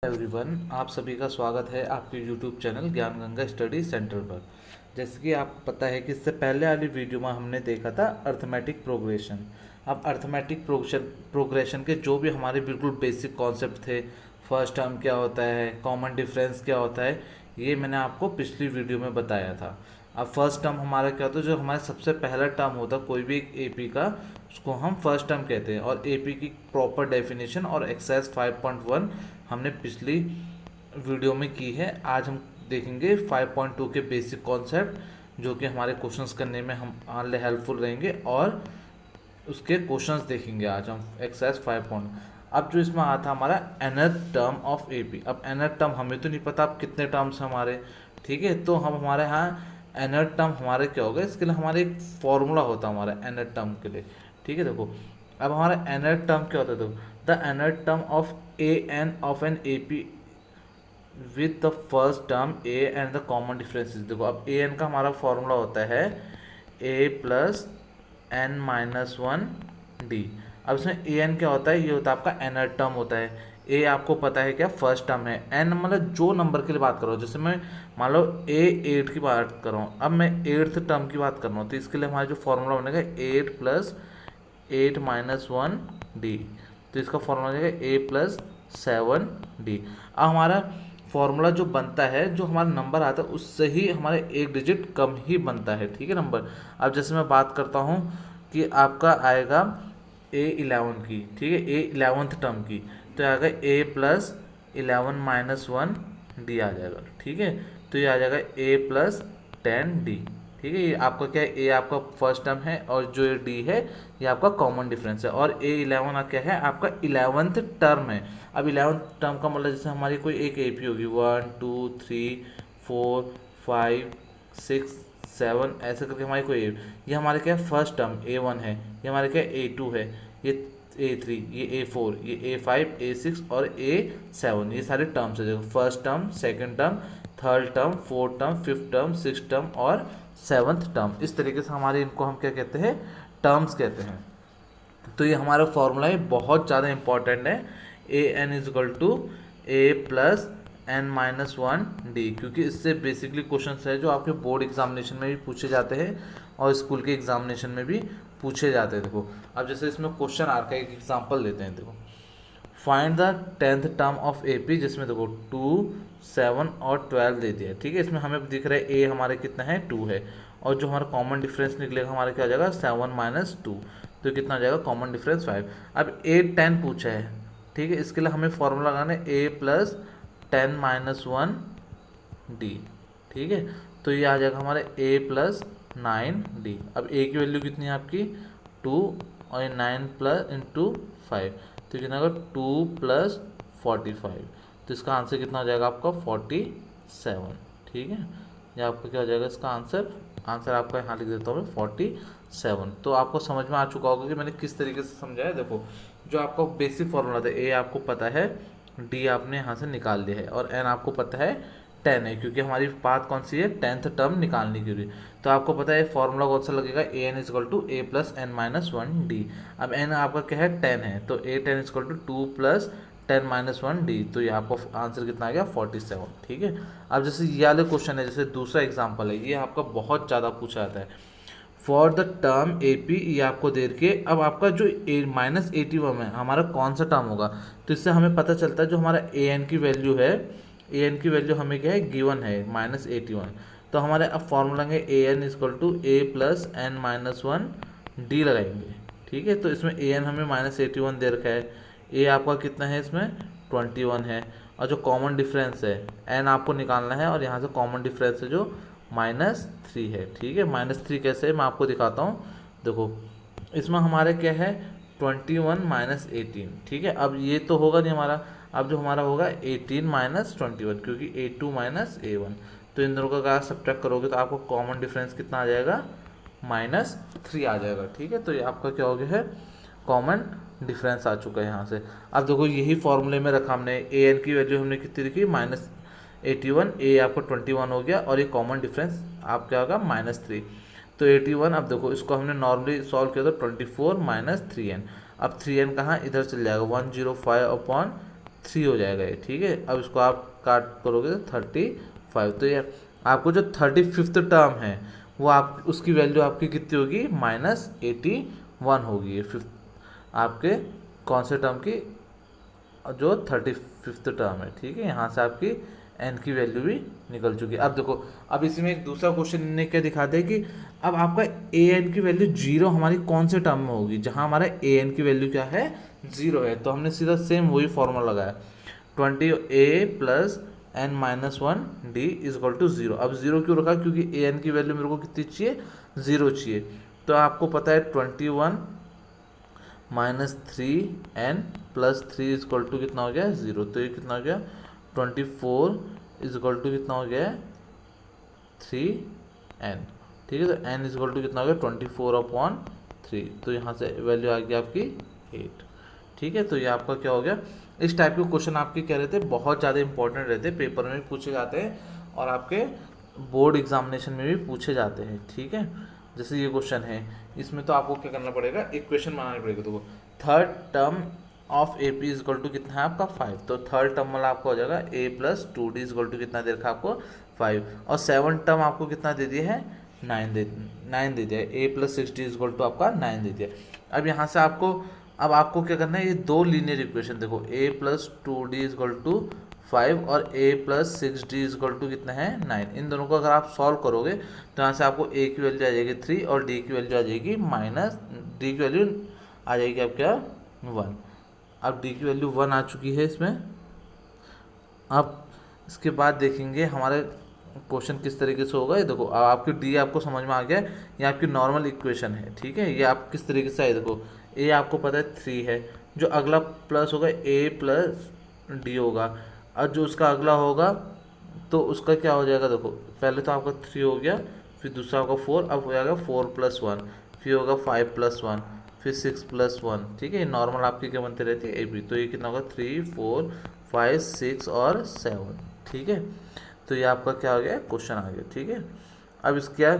Everyone, आप सभी का स्वागत है आपके यूट्यूब चैनल ज्ञान गंगा स्टडी सेंटर पर। जैसे कि आपको पता है कि इससे पहले वाली वीडियो में हमने देखा था अर्थमेटिक प्रोग्रेशन। अब अर्थमेटिक प्रोग्रेशन के जो भी हमारे बिल्कुल बेसिक कॉन्सेप्ट थे, फर्स्ट टर्म क्या होता है, कॉमन डिफरेंस क्या होता है, ये मैंने आपको पिछली वीडियो में बताया था। अब फर्स्ट टर्म हमारा क्या होता है, जो हमारा सबसे पहला टर्म होता है कोई भी एक एपी का, उसको हम फर्स्ट टर्म कहते हैं। और एपी की प्रॉपर डेफिनेशन और एक्सरसाइज 5.1 हमने पिछली वीडियो में की है। आज हम देखेंगे 5.2 के बेसिक कॉन्सेप्ट, जो कि हमारे क्वेश्चंस करने में हमारे हेल्पफुल रहेंगे, और उसके क्वेश्चंस देखेंगे आज हम एक्सरसाइज 5. अब जो इसमें आता है हमारा nth टर्म ऑफ एपी। अब nth टर्म हमें तो नहीं पता अब कितने टर्म्स हैं हमारे, ठीक है। तो हम हमारे यहाँ nth टर्म हमारे क्या होगा, इसके लिए हमारे एक फॉर्मूला होता है हमारा nth टर्म के लिए, ठीक है। देखो अब हमारा nth टर्म क्या होता है, देखो the nth term of A N of N A P with the first term A and the common differences. देखो अब ए एन का हमारा फॉर्मूला होता है A plus N minus one D. अब इसमें ए एन क्या होता है, ये होता है आपका nth टर्म होता है। ए आपको पता है क्या, फर्स्ट टर्म है। एन मतलब जो नंबर के लिए बात कर रहा हूँ, जैसे मैं मान लो ए 8 की बात कर रहा हूँ, अब मैं 8th टर्म की बात कर रहा हूँ, तो इसके लिए हमारा जो फॉर्मूला बनेगा 8 प्लस 8 माइनस वन डी। तो इसका फॉर्मूला हो जाएगा ए प्लस 7d। अब हमारा फॉर्मूला जो बनता है, जो हमारा नंबर आता है उससे ही हमारे एक डिजिट कम ही बनता है, ठीक है नंबर। अब जैसे मैं बात करता हूँ कि आपका आएगा A11 की, ठीक है, A11th टर्म की, तो आएगा ए प्लस 11 माइनस वन डी आ जाएगा, ठीक है। तो ये आ जाएगा ए प्लस 10d, ठीक है। ये आपका क्या है, ए आपका फर्स्ट टर्म है और जो ये डी है ये आपका कॉमन डिफरेंस है। और A11 क्या है, आपका 11th टर्म है। अब 11th टर्म का मतलब जैसे हमारी कोई एक एपी होगी 1 2 3 4 5 6 7 ऐसे करके हमारी कोई ये हमारे क्या है फर्स्ट टर्म A1 है, ये हमारे क्या A2 है, ये A3, ये A4, ये A5, A6 और A7, ये सारे टर्म्स है। देखो first term, second term, third term, fourth term, fifth term, six term और सेवन्थ टर्म। इस तरीके से हमारे इनको हम क्या कहते हैं, टर्म्स कहते हैं। तो ये हमारा फॉर्मूला है, बहुत ज़्यादा इंपॉर्टेंट है। A N is equal to A plus N minus one D, क्योंकि इससे बेसिकली क्वेश्चन है जो आपके बोर्ड एग्जामिनेशन में भी पूछे जाते हैं और स्कूल के एग्जामिनेशन में भी पूछे जाते हैं। देखो अब जैसे इसमें क्वेश्चन आ रखा है, एक एग्जाम्पल लेते हैं। देखो find the 10th term of A P, जिसमें देखो 2 7 और 12 दे दिया है, ठीक है। इसमें हमें दिख रहा है ए हमारे कितना है 2 है, और जो हमारा कॉमन डिफरेंस निकलेगा हमारा क्या हो जाएगा 7 माइनस 2, तो कितना हो जाएगा कॉमन डिफरेंस 5। अब ए 10 पूछा है, ठीक है, इसके लिए हमें फॉर्मूला लगाना है A plus 10 minus one D, ठीक है। तो ये आ जाएगा हमारा ए प्लस 9d। अब ए की वैल्यू कितनी है आपकी 2, और ये 9 प्लस इंटू 5, तो कितना होगा 2 प्लस 45, तो इसका आंसर कितना हो जाएगा आपका 47, ठीक है। ये आपका क्या हो जाएगा इसका आंसर, आंसर आपका यहाँ लिख देता हूँ मैं 47। तो आपको समझ में आ चुका होगा कि मैंने किस तरीके से समझाया। देखो जो आपका बेसिक फॉर्मूला था, ए आपको पता है, डी आपने यहाँ से निकाल दिया है, और एन आपको पता है 10 है, क्योंकि हमारी बात कौन सी है 10th टर्म निकालने के लिए। तो आपको पता है फॉर्मूला कौन सा लगेगा, A N is equal to A plus N minus one D. अब एन आपका क्या है 10 है, तो A 10 is equal to 2 plus 10 minus one D, तो ये आपका आंसर कितना आ गया 47, ठीक है। अब जैसे ये वाले क्वेश्चन है, जैसे दूसरा एग्जाम्पल है, ये आपका बहुत ज़्यादा पूछा जाता है। For the term A P, ये आपको दे के, अब आपका जो माइनस 81 है हमारा कौन सा टर्म होगा, तो इससे हमें पता चलता है जो हमारा ए एन की वैल्यू है, ए एन की वैल्यू हमें क्या है गिवन है -81। तो हमारे अब फॉर्मूला है A N is equal to A plus N minus one D लगाएंगे, ठीक है। तो इसमें ए एन हमें -81 दे रखा है, ए आपका कितना है इसमें 21 है, और जो कॉमन डिफरेंस है एन आपको निकालना है, और यहाँ से कॉमन डिफरेंस है जो -3 है, ठीक है। -3 कैसे है मैं आपको दिखाता हूँ। देखो इसमें हमारे क्या है 21 माइनस 18, ठीक है। अब ये तो होगा नहीं हमारा, अब जो हमारा होगा 18 माइनस 21, क्योंकि A2 माइनस A1, तो इन दोनों का अगर सब्ट्रैक्ट करोगे तो आपको कॉमन डिफरेंस कितना आ जाएगा -3 आ जाएगा, ठीक है। तो ये आपका क्या हो गया है कॉमन डिफरेंस आ चुका है यहाँ से। अब देखो यही फॉर्मूले में रखा हमने, ए एन की वैल्यू हमने कितनी रखी -81, ए आपको 21 हो गया, और ये कॉमन डिफरेंस आप क्या होगा -3, तो 81। अब देखो इसको हमने नॉर्मली सॉल्व किया तो 24 माइनस 3n, अब 3n कहाँ इधर चल जाएगा 105 अपॉन 3 हो जाएगा ये, ठीक है। अब इसको आप काट करोगे तो 35, तो ये आपको जो 35th टर्म है वो आप उसकी वैल्यू आपकी कितनी होगी, -81 होगी। ये फिफ्थ आपके कौन से टर्म की, जो 35th टर्म है, ठीक है। यहाँ से आपकी एन की वैल्यू भी निकल चुकी है। अब देखो, अब इसमें एक दूसरा क्वेश्चन ने क्या दिखा दिया कि अब आपका ए एन की वैल्यू 0 हमारी कौन से टर्म में होगी, जहाँ हमारा ए एन की वैल्यू क्या है, 0 है। तो हमने सीधा सेम वही फॉर्मूला लगाया, 20a plus n-1 d equal to 0। अब 0 क्यों रखा, क्योंकि ए एन की वैल्यू मेरे को कितनी चाहिए, 0 चाहिए। तो आपको पता है 21 -3n प्लस 3 इजक्वल टू कितना हो गया, 0। तो ये कितना हो गया, 24 इजक्वल टू कितना हो गया, 3n, ठीक है। तो n इजक्वल टू कितना हो गया, 24/3। तो यहाँ से वैल्यू आ गई आपकी 8, ठीक है। तो ये आपका क्या हो गया। इस टाइप के क्वेश्चन आपके क्या रहते हैं, बहुत ज़्यादा इंपॉर्टेंट रहते हैं, पेपर में भी पूछे जाते हैं और आपके बोर्ड एग्जामिनेशन में भी पूछे जाते हैं, ठीक है। जैसे ये क्वेश्चन है, इसमें तो आपको क्या करना पड़ेगा, इक्वेशन बनानी पड़ेगी। तो third term of A P equal to कितना है आपका 5। तो थर्ड टर्म वाला आपका हो जाएगा a plus 2d equal to कितना दे रखा है आपको 5, और सेवन टर्म आपको कितना दे दिया है, 9 दे दिया है। a plus 6d equal to आपका 9 दे दिया। अब यहाँ से आपको क्या करना है, ये दो लीनियर इक्वेशन देखो, a plus 2d equal to 5 और a plus 6d equal to कितना है 9। इन दोनों को अगर आप सॉल्व करोगे तो यहाँ से आपको a की वैल्यू आ जाएगी 3 और d की वैल्यू आ जाएगी d की वैल्यू आ जाएगी आपका 1। अब d की वैल्यू 1 आ चुकी है इसमें। अब इसके बाद देखेंगे हमारे क्वेश्चन किस तरीके से होगा। ये देखो, अब आपकी डी आपको समझ में आ गया, ये आपकी नॉर्मल इक्वेशन है, ठीक है। ये आप किस तरीके से आए, देखो ए आपको पता है 3 है, जो अगला प्लस होगा a प्लस डी होगा, और जो उसका अगला होगा तो उसका क्या हो जाएगा, देखो पहले तो आपका 3 हो गया, फिर दूसरा होगा 4, अब हो जाएगा 4 + 1, फिर होगा 5 + 1, फिर 6 + 1, ठीक है। नॉर्मल आपकी क्या बनती रहती है, ए बी। तो ये कितना होगा 3 4 5 6 और 7, ठीक है। तो ये आपका क्या हो गया, क्वेश्चन आ गया, ठीक है। अब इसका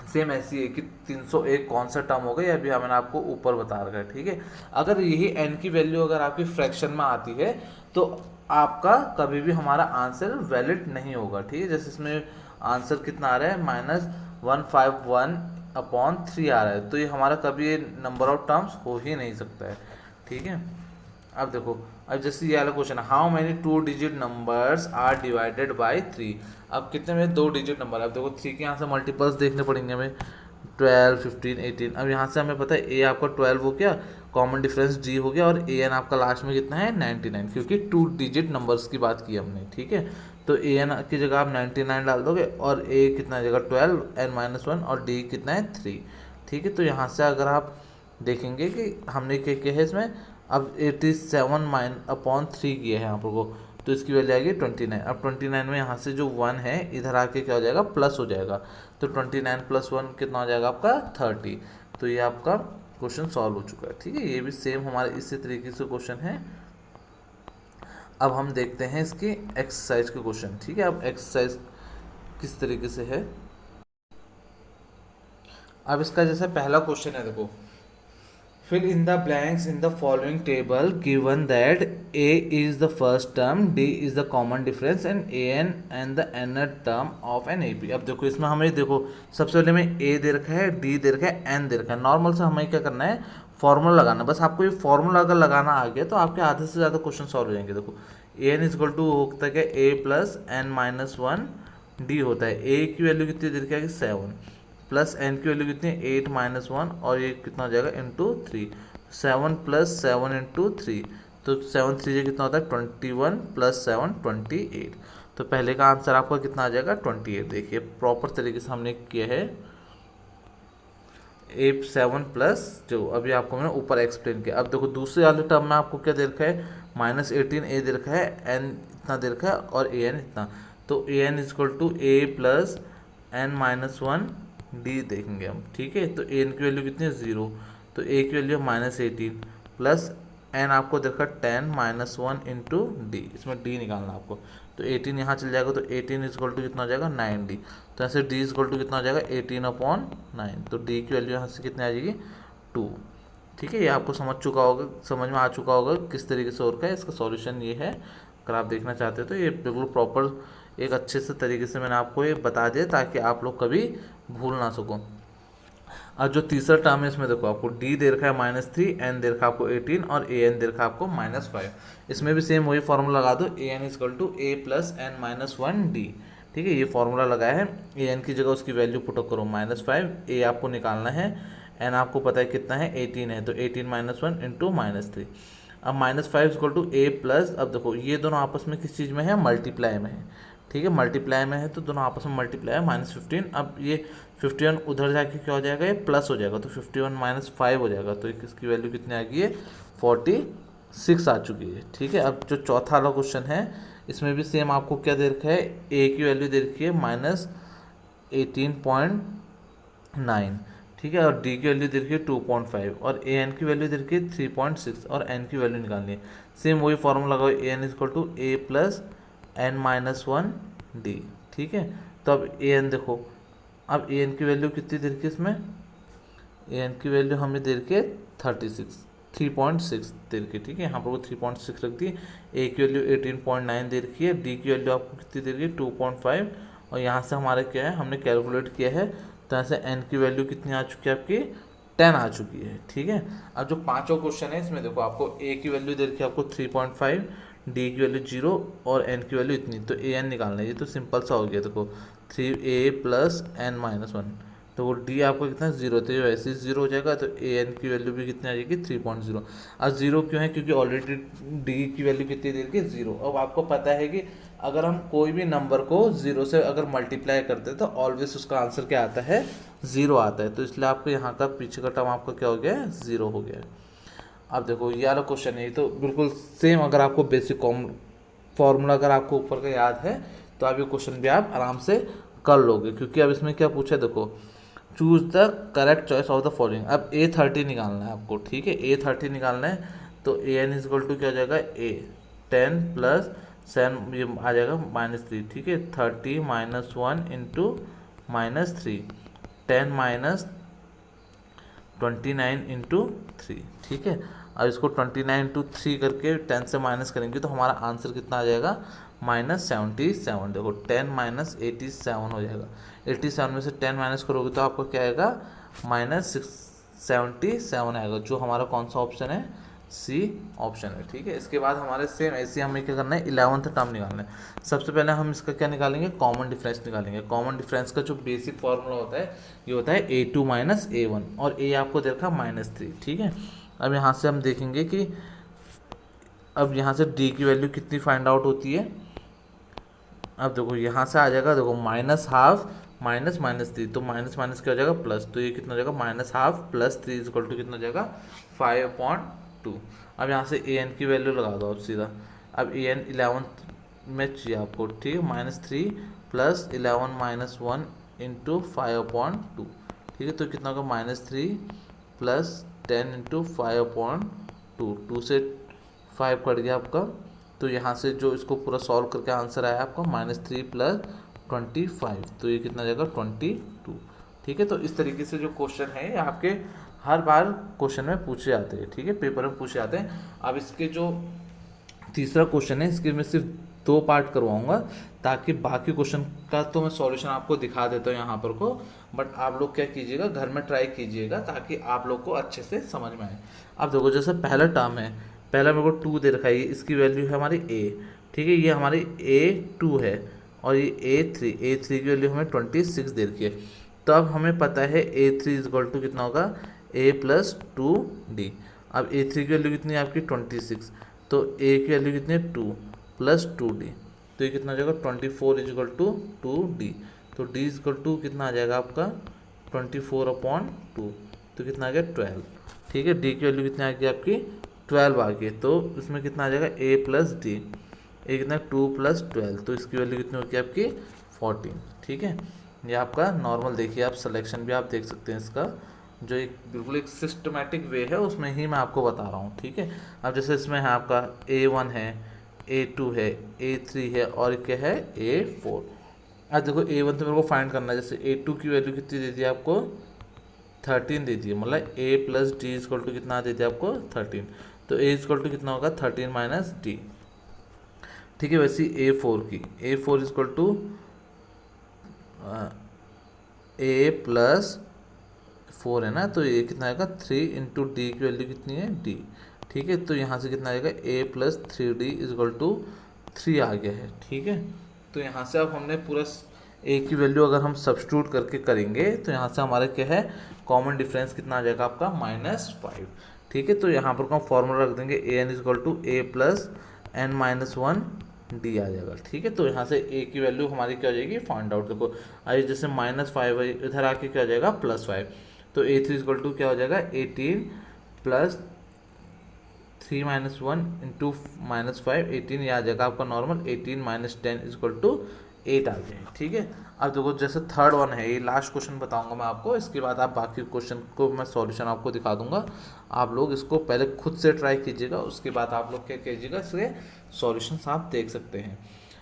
सेम ऐसी है कि 301 कौन सा टर्म होगा, ये अभी मैंने आपको ऊपर बता रखा है, ठीक है। अगर यही n की वैल्यू अगर आपकी फ्रैक्शन में आती है तो आपका कभी भी हमारा आंसर वैलिड नहीं होगा, ठीक है। जैसे इसमें आंसर कितना आ रहा है, -151/3 आ रहा है, तो ये हमारा कभी ये नंबर ऑफ टर्म्स हो ही नहीं सकता है, ठीक है। अब देखो, अब जैसे ये वाला क्वेश्चन है, how many 2 digit numbers are divided by 3। अब कितने में 2 डिजिट नंबर, अब देखो 3 के यहाँ से मल्टीपल्स देखने पड़ेंगे हमें, 12 15 18। अब यहाँ से हमें पता है ए आपका 12 हो गया, कॉमन डिफरेंस डी हो गया, और ए एन आपका लास्ट में कितना है 99, क्योंकि 2 डिजिट नंबर्स की बात की हमने, ठीक है। तो ए एन की जगह आप 99 डाल दोगे, और ए कितना जगह 12 n-1 और डी कितना है 3, ठीक है। तो यहाँ से अगर आप देखेंगे कि हमने क्या किया है इसमें, अब 87/3 किया है यहाँ पर को, तो इसकी वैल्यू आएगी 29। अब 29 में यहाँ से जो 1 है इधर आके क्या हो जाएगा, प्लस हो जाएगा। तो 29 + 1 कितना हो जाएगा आपका 30। तो ये आपका क्वेश्चन सॉल्व हो चुका है, ठीक है। ये भी सेम हमारे इसी तरीके से क्वेश्चन है। अब हम देखते हैं इसकी एक्सरसाइज के क्वेश्चन, ठीक है। अब एक्सरसाइज किस तरीके से है, अब इसका जैसे पहला क्वेश्चन है, देखो fill in the blanks in the following table given that a is the first term, d is the common difference and an and the nth term of an ap। अब देखो इसमें हमें देखो सबसे पहले में a दे रखा है, d दे रखा है, n दे रखा है। नॉर्मल से हमें क्या करना है, फॉर्मूला लगाना। बस आपको ये फॉर्मूला अगर लगाना आ गया तो आपके आधे से ज़्यादा क्वेश्चन सॉल्व हो जाएंगे। देखो an इजक्वल टू होता है a प्लस n-1 d होता है। a की वैल्यू कितनी दे रखी है 7, प्लस n की वैल्यू कितनी है 8-1, और ये कितना हो जाएगा इंटू 3, 7 + 7 × 3, तो 7 3 से कितना होता है 21 + 7 28। तो पहले का आंसर आपका कितना आ जाएगा 28। देखिए प्रॉपर तरीके से हमने किया है, 7 प्लस जो अभी आपको मैंने ऊपर एक्सप्लेन किया। अब देखो दूसरे वाले टर्म में आपको क्या दे रखा है, -18 a दे रखा है, n इतना दे रखा है और an इतना। तो an equal to a plus n-1 d देखेंगे हम, ठीक है। तो एन की वैल्यू कितनी है 0, तो ए की वैल्यू -18 प्लस एन आपको देखा 10 -1 इंटू डी, इसमें डी निकालना आपको। तो 18 यहाँ चल जाएगा, तो 18 इजक्वल टू कितना हो जाएगा 9d। तो ऐसे डी इजक्वल टू कितना हो जाएगा 18/9। तो डी की वैल्यू यहाँ से कितनी आ जाएगी 2, ठीक है, ये आपको समझ में आ चुका होगा किस तरीके से और का है। इसका सॉल्यूशन ये है, अगर आप देखना चाहते हो तो ये बिल्कुल प्रॉपर एक अच्छे से तरीके से मैंने आपको ये बता दिया ताकि आप लोग कभी भूल ना सको। और जो तीसरा टर्म है इसमें देखो आपको डी दे रखा है -3, एन दे रखा है आपको 18 और ए एन दे रखा है आपको -5। इसमें भी सेम वही फॉर्मूला लगा दो, A N is equal to A plus N -1 D. ठीक है, ये फॉर्मूला लगाया है, ए एन की जगह उसकी वैल्यू पुटअप करो -5, ए आपको निकालना है, एन आपको पता है कितना है 18 है, तो 18 -1 इंटू -3। अब -5 इजकल टू ए प्लस, अब देखो ये दोनों आपस में किस चीज़ में है, मल्टीप्लाई में है। ठीक है, मल्टीप्लाई में है तो दोनों आपस में मल्टीप्लाई है, -15। अब ये 51 उधर जाके क्या हो जाएगा, ये प्लस हो जाएगा, तो 51 - 5 हो जाएगा, तो इसकी वैल्यू कितनी आ गई है, 46 आ चुकी है। ठीक है, अब जो चौथा वाला क्वेश्चन है इसमें भी सेम आपको क्या दे रखा है, ए की वैल्यू दे रखी है -18.9। ठीक है, और डी की वैल्यू दे रखी है 2.5 और ए एन की वैल्यू दे रखी है 3.6 और एन की वैल्यू निकालनी है। सेम वही फॉर्मूला लगाओ, A N is equal to A plus N -1 D. ठीक है, तो अब ए एन देखो, अब ए एन की वैल्यू कितनी दे रखी है इसमें, ए एन की वैल्यू हमें दे रखी है 3.6 दे रखी है। ठीक है, यहाँ पर वो 3.6 रख दी। ए की वैल्यू 18.9 दे रखी है, डी की वैल्यू आपको कितनी दे रखी है 2.5 और यहाँ से हमारा क्या है, हमने कैलकुलेट किया है, तो यहाँ से एन की वैल्यू कितनी आ चुकी है आपकी 10 आ चुकी है। ठीक है, अब जो पांचों क्वेश्चन है इसमें देखो आपको ए की वैल्यू दे रखी है आपको 3.5, डी की वैल्यू 0 और एन की वैल्यू इतनी, तो ए एन निकालना है। ये तो सिंपल सा हो गया, देखो 3a प्लस एन -1, तो वो डी आपको कितना 0, तो वैसे ही 0 हो जाएगा, तो ए एन की वैल्यू भी कितनी आ जाएगी 3.0। अब 0 क्यों है, क्योंकि ऑलरेडी डी की वैल्यू कितनी दे रखी है 0। अब आपको पता है कि अगर हम कोई भी नंबर को 0 से अगर मल्टीप्लाई करते हैं तो ऑलवेज उसका आंसर क्या आता है, 0 आता है, तो इसलिए आपको यहाँ का पीछे का टर्म आपका क्या हो गया है, 0 हो गया है। अब देखो ये वाला क्वेश्चन है, तो बिल्कुल सेम, अगर आपको बेसिक फॉर्मूला अगर आपको ऊपर का याद है तो आप ये क्वेश्चन भी आप आराम से कर लोगे, क्योंकि अब इसमें क्या पूछा है देखो, choose the correct choice of the following. अब A30 निकालना है आपको। ठीक है, A30 निकालना है, तो ए एन इजक्वल टू क्या हो जाएगा, ए 10 प्लस 7 ये आ जाएगा -3। ठीक है, 30 -1 इंटू -3, 10 -29 इंटू 3। ठीक है, अब इसको 29 इंटू 3 करके 10 से माइनस करेंगे तो हमारा आंसर कितना आ जाएगा, -77। देखो 10 - 87 हो जाएगा, 87 में से 10 माइनस करोगे तो आपको क्या आएगा, -77 आएगा, जो हमारा कौन सा ऑप्शन है, सी ऑप्शन है। ठीक है, इसके बाद हमारे सेम ऐसे हमें क्या करना है, 11th टर्म निकालना है। सबसे पहले हम इसका क्या निकालेंगे, कॉमन डिफरेंस निकालेंगे। कॉमन डिफरेंस का जो बेसिक फॉर्मूला होता है ये होता है A2 - A1 और ए आपको दे रखा -3। ठीक है, अब यहाँ से हम देखेंगे कि अब यहाँ से डी की वैल्यू कितनी फाइंड आउट होती है। अब देखो यहाँ से आ जाएगा, देखो -12 -3, तो माइनस माइनस क्या हो जाएगा प्लस, तो ये कितना हो जाएगा -12 प्लस 3 इक्वल टू कितना हो जाएगा 5/2। अब यहाँ से ए एन की वैल्यू लगा दो अब सीधा। अब ए एन 11th में चाहिए आपको। ठीक है, -3 प्लस 11 - 1 इंटू 5/2। ठीक है, तो कितना होगा -3 प्लस 10 इंटू 5/2। 2 से 5 कट गया आपका, तो यहाँ से जो इसको पूरा सॉल्व करके आंसर आया आपका -3 प्लस 25, तो ये कितना जाएगा 22। ठीक है, तो इस तरीके से जो क्वेश्चन है ये आपके हर बार क्वेश्चन में पूछे जाते हैं। ठीक है, पेपर में पूछे जाते हैं। अब इसके जो तीसरा क्वेश्चन है इसके मैं सिर्फ 2 पार्ट करवाऊंगा, ताकि बाकी क्वेश्चन का तो मैं सॉल्यूशन आपको दिखा देता हूँ यहाँ पर को, बट आप लोग क्या कीजिएगा, घर में ट्राई कीजिएगा ताकि आप लोग को अच्छे से समझ में आए। अब देखो जैसे पहला टर्म है, पहला मेरे को 2 दे रखा है, इसकी वैल्यू है हमारी a। ठीक है, ये हमारी A2 है और ये A3 की वैल्यू हमें 26 दे रखी है। तो अब हमें पता है A3 इक्वल टू कितना होगा a प्लस 2d। अब A3 की वैल्यू कितनी है आपकी 26, तो a की वैल्यू कितनी है 2 प्लस 2d, तो ये कितना हो जाएगा 24 इक्वल टू 2d। तो d इक्वल टू कितना आ जाएगा आपका 24/2, तो कितना आ गया 12। ठीक है, d की वैल्यू कितनी आ गई आपकी 12 आ गई, तो इसमें कितना आ जाएगा a प्लस d, ए कितना 2 प्लस 12, तो इसकी वैल्यू कितनी होगी आपकी 14। ठीक है, ये आपका नॉर्मल देखिए, आप सिलेक्शन भी आप देख सकते हैं इसका, जो एक बिल्कुल एक सिस्टमेटिक वे है उसमें ही मैं आपको बता रहा हूँ। ठीक है, अब जैसे इसमें है आपका A1 है, A2 है, A3 है और क्या है A4। अब देखो A1 तो मेरे को फाइंड करना है, जैसे A2 की वैल्यू कितनी दे दी आपको 13 दे दिए, मतलब a plus d equal to कितना दे दिया आपको 13, तो a इजक्वल टू कितना होगा 13 माइनस डी। ठीक है, वैसे A4 की A4 equal to a plus 4 है ना, तो ये कितना आएगा 3 इंटू डी की वैल्यू कितनी है d। ठीक है, तो यहाँ से कितना आएगा a plus 3d equal to 3 आ गया है। ठीक है, तो यहाँ से अब हमने पूरा a की वैल्यू अगर हम सब्स्टिट्यूट करके करेंगे तो यहाँ से हमारा क्या है कॉमन डिफरेंस कितना आ जाएगा आपका -5। ठीक है, तो यहाँ पर हम फॉर्मूला रख देंगे an equal to a plus n minus 1 D आ जाएगा। ठीक है, तो यहाँ से a की वैल्यू हमारी क्या हो जाएगी फाइंड आउट। देखो आई जैसे -5 है, इधर आके क्या हो जाएगा +5, तो a3 इजक्वल टू क्या हो जाएगा 18 प्लस 3 माइनस 1 इंटू -5 18, ये आ जाएगा आपका नॉर्मल 18 माइनस 10 इजक्वल टू 8 आ जाए। ठीक है, अब देखो जैसे थर्ड वन है, ये लास्ट क्वेश्चन बताऊंगा मैं आपको, इसके बाद आप बाकी क्वेश्चन को मैं सॉल्यूशन आपको दिखा दूंगा। आप लोग इसको पहले खुद से ट्राई कीजिएगा, उसके बाद आप लोग क्या कीजिएगा इसके सॉल्यूशन आप देख सकते हैं।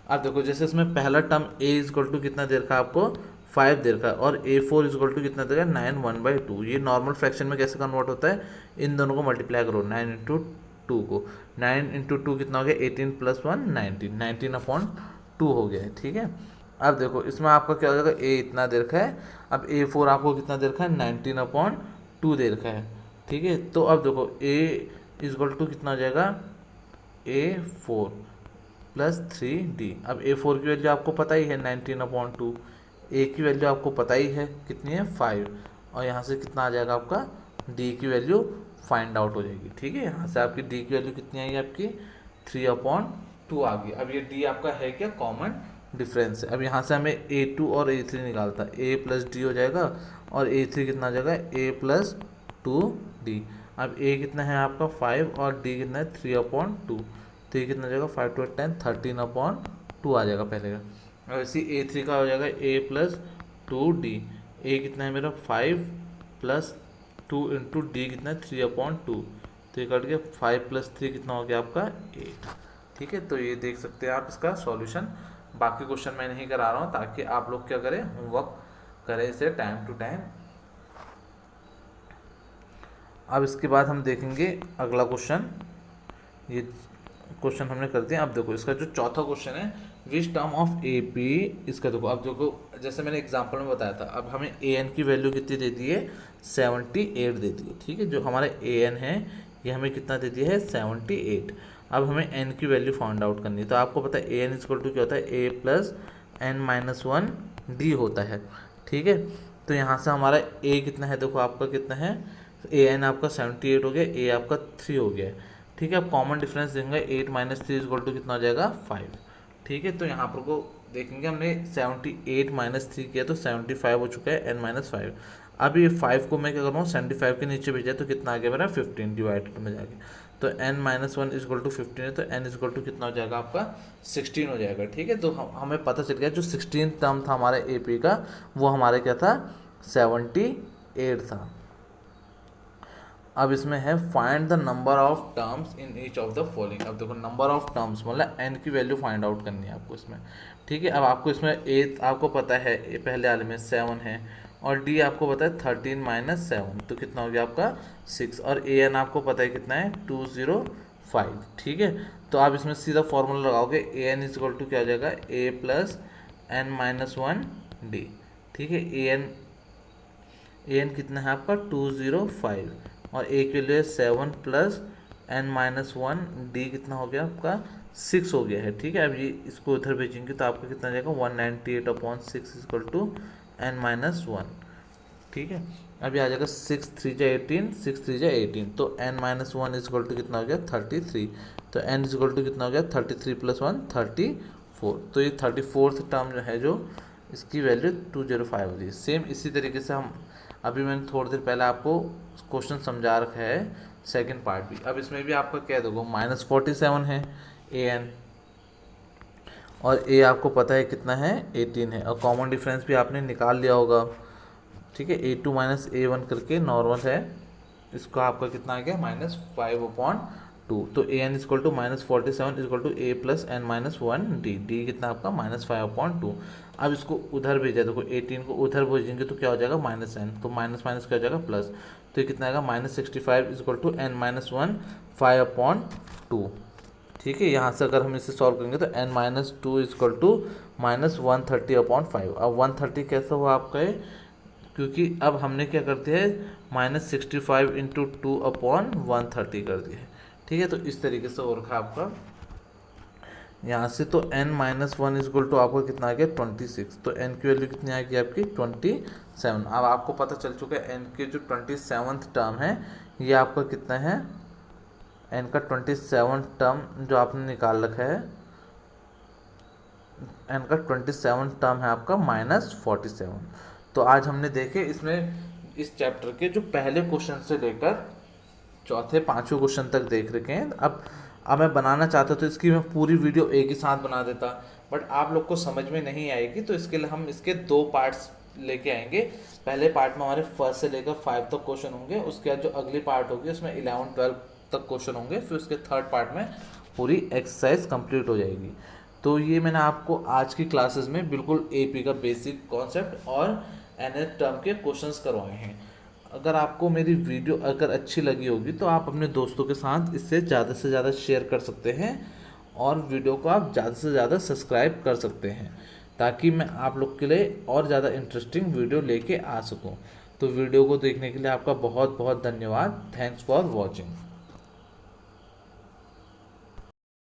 अब देखो जैसे इसमें पहला टर्म a इजक्वल टू कितना दे रखा है आपको 5 दे रखा है, और a4 इजक्वल टू कितना देगा 9 1/2। ये नॉर्मल फ्रैक्शन में कैसे कन्वर्ट होता है, इन दोनों को मल्टीप्लाई करो 9 इंटू 2 को, 9 इंटू 2 कितना हो गया 18 प्लस 1 19, 19/2 हो गया है। ठीक है, अब देखो इसमें आपका क्या हो जाएगा a इतना दे रखा है, अब a4 आपको कितना दे रखा है 19/2 दे रखा है। ठीक है, तो अब देखो a इजक्वल टू कितना हो जाएगा a4 प्लस 3d। अब a4 की वैल्यू आपको पता ही है 19/2, a की वैल्यू आपको पता ही है कितनी है 5, और यहाँ से कितना आ जाएगा आपका d की वैल्यू फाइंड आउट हो जाएगी। ठीक है, यहाँ से आपकी d की वैल्यू कितनी आएगी आपकी 3/2 आ गई। अब ये d आपका है क्या कॉमन डिफरेंस है। अब यहाँ से हमें a2 और a3 निकालता है, a प्लस डी हो जाएगा और a3 कितना आ जाएगा a प्लस 2d। अब a कितना है आपका 5 और d कितना है 3/2, तो ये कितना हो जाएगा 5 to 10 13/2 आ जाएगा पहले का। और इसी a3 का हो जाएगा a प्लस 2d, a कितना है मेरा 5 प्लस 2 इंटू डी कितना है 3/2, तो ये कट गया 5 प्लस 3 कितना हो गया आपका 8। ठीक है, तो ये देख सकते हैं आप इसका सॉल्यूशन। बाकी क्वेश्चन मैं नहीं करा रहा हूँ ताकि आप लोग क्या करें होमवर्क करें इसे टाइम टू टाइम। अब इसके बाद हम देखेंगे अगला क्वेश्चन, ये क्वेश्चन हमने कर दिया। अब देखो इसका जो चौथा क्वेश्चन है which term of A P, इसका देखो अब देखो जैसे मैंने एग्जांपल में बताया था, अब हमें ए एन की वैल्यू कितनी दे दी है 78 दे दी है। ठीक है, जो हमारा ए एन है ये हमें कितना दे दिया है 78। अब हमें एन की वैल्यू फाइंड आउट करनी है, तो आपको पता है ए एन इजक्वल टू क्या होता है A plus N minus 1 D होता है। ठीक है, तो यहाँ से हमारा ए कितना है, देखो आपका कितना है ए एन आपका 78 हो गया, ए आपका 3 हो गया है। ठीक है, अब कॉमन डिफरेंस देंगे 8 माइनस 3 इजक्वल टू कितना हो जाएगा 5। ठीक है, तो यहाँ पर को देखेंगे हमने 78 माइनस 3 किया तो 75 हो चुका है n-5। अब ये 5 को मैं क्या कर रहा हूँ 75 के नीचे भेजा तो कितना आ गया मेरा 15 डिवाइडेड में जाके, तो n-1 इजक्वल टू 15 है, तो n इजक्वल टू कितना हो जाएगा आपका 16 हो जाएगा। ठीक है, तो हमें पता चल गया जो 16 टर्म था हमारे ए पी का वो हमारे क्या था 78 था। अब इसमें है find the number of terms in each of the following. अब देखो नंबर ऑफ टर्म्स मतलब n की वैल्यू फाइंड आउट करनी है आपको इसमें। ठीक है, अब आपको इसमें a आपको पता है a पहले वाले में 7 है और d आपको पता है 13 माइनस 7, तो कितना हो गया आपका 6, और a n आपको पता है कितना है 205। ठीक है, तो आप इसमें सीधा फॉर्मूला लगाओगे a n इजक्वल टू क्या हो जाएगा a plus n minus 1 d। ठीक है, a n कितना है आपका 205 और a के लिए 7 प्लस n माइनस 1 डी कितना हो गया आपका 6 हो गया है। ठीक है, अब ये इसको उधर भेजेंगे तो आपका कितना जाएगा 198/6 इक्वल टू n माइनस 1। ठीक है, अब ये आ जाएगा 6 3 जा 18, 6 3 जा 18, तो n माइनस 1 इक्वल टू कितना हो गया 33, तो n इक्वल टू कितना हो गया 33 प्लस 1 34, तो ये 34th टर्म जो है जो इसकी वैल्यू 205 हो रही है। सेम इसी तरीके से हम अभी मैंने थोड़ी देर पहले आपको क्वेश्चन समझा रखा है सेकंड पार्ट भी। अब इसमें भी आपका क्या देखो -47 है ए एन और ए आपको पता है कितना है 18 है, और कॉमन डिफरेंस भी आपने निकाल लिया होगा। ठीक है, A2 माइनस A1 करके नॉर्मल है, इसका आपका कितना आ गया -5/2 2। तो A N is equal to -47 is equal to A plus N minus 1 D. D कितना आपका -5/2। अब इसको उधर भेजा, देखो 18 को उधर भेजेंगे तो क्या हो जाएगा -n, तो माइनस माइनस क्या हो जाएगा प्लस। तो ये कितना आएगा -65 इजक्वल टू n माइनस 1 5/2। ठीक है, यहाँ से अगर हम इसे सॉल्व करेंगे तो n माइनस 2 इजक्वल टू -130/5। अब 130 कैसे हुआ आपका ये, क्योंकि अब हमने क्या कर दिया है -65 इंटू 2/130 कर दिया है। ठीक है, तो इस तरीके से हो रखा है आपका यहाँ से। तो n माइनस 1 इजक्वल टू आपका कितना आ गया 26। तो n की वैल्यू कितनी आ गई आपकी 27। अब आपको पता चल चुका है n के जो 27th टर्म है ये आपका कितना है, n का 27 टर्म जो आपने निकाल रखा है, n का 27 टर्म है आपका -47। तो आज हमने देखे इसमें इस चैप्टर के जो पहले क्वेश्चन से लेकर चौथे पांचवें क्वेश्चन तक देख रखे हैं। अब मैं बनाना चाहता तो इसकी मैं पूरी वीडियो एक ही साथ बना देता, बट आप लोग को समझ में नहीं आएगी, तो इसके लिए हम इसके 2 पार्ट्स लेके आएंगे। पहले पार्ट में हमारे 1 से लेकर 5 तक क्वेश्चन होंगे, उसके बाद जो अगली पार्ट होगी उसमें 11 12 तक क्वेश्चन होंगे, फिर उसके 3rd पार्ट में पूरी एक्सरसाइज कंप्लीट हो जाएगी। तो ये मैंने आपको आज की क्लासेस में बिल्कुल एपी का बेसिक कॉन्सेप्ट और एनएच टर्म के क्वेश्चंस करवाए हैं। अगर आपको मेरी वीडियो अगर अच्छी लगी होगी तो आप अपने दोस्तों के साथ इससे ज़्यादा से ज़्यादा शेयर कर सकते हैं और वीडियो को आप ज़्यादा से ज़्यादा सब्सक्राइब कर सकते हैं, ताकि मैं आप लोग के लिए और ज़्यादा इंटरेस्टिंग वीडियो लेके आ सकूं। तो वीडियो को देखने के लिए आपका बहुत बहुत धन्यवाद। Thanks for watching.